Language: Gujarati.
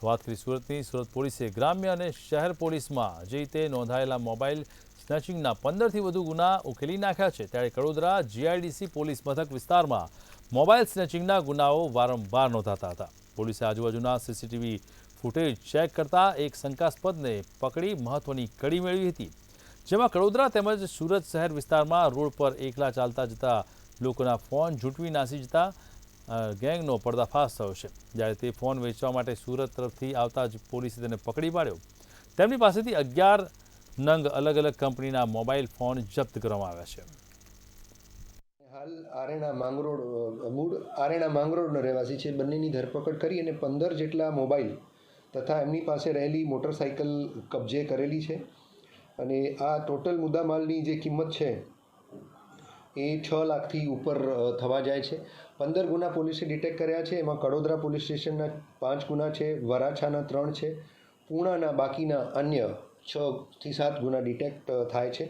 વાત કરી સુરતની, સુરત પોલીસે ગ્રામ્ય અને શહેર પોલીસમાં જે રીતે નોંધાયેલા મોબાઈલ સ્નેચિંગના 15થી વધુ ગુના ઉકેલી નાખ્યા છે, ત્યારે કડોદરા જીઆઈડીસી પોલીસ મથક વિસ્તારમાં મોબાઈલ સ્નેચિંગના ગુનાઓ વારંવાર નોંધાતા હતા. પોલીસે આજુબાજુના સીસીટીવી ફૂટેજ ચેક કરતા એક શંકાસ્પદને પકડી મહત્વની કડી મેળવી હતી, જેમાં કડોદરા તેમજ સુરત શહેર વિસ્તારમાં રોડ પર એકલા ચાલતા જતા લોકોના ફોન ઝૂંટવી નાસી જતા ગેંગનો પર્દાફાશ થયો છે. જ્યારે તે ફોન વેચવા માટે સુરત તરફથી આવતા જ પોલીસે તેને પકડી પાડ્યો. તેમની પાસેથી 11 નંગ અલગ અલગ કંપનીના મોબાઈલ ફોન જપ્ત કરવામાં આવ્યા છે. હાલ મૂળ આરેણા માંગરોળનો રહેવાસી છે. બંનેની ધરપકડ કરી અને 15 જેટલા મોબાઈલ તથા એમની પાસે રહેલી મોટરસાઇકલ કબજે કરેલી છે. અને આ ટોટલ મુદ્દામાલની જે કિંમત છે એ 6 લાખથી ઉપર થવા જાય છે. 15 ગુના પોલીસે ડિટેક્ટ કર્યા છે. એમાં કડોદરા પોલીસ સ્ટેશનના 5 ગુના છે, વરાછાના 3 છે, પૂણાના બાકીના અન્ય 6 થી 7 ગુના ડિટેક્ટ થાય છે.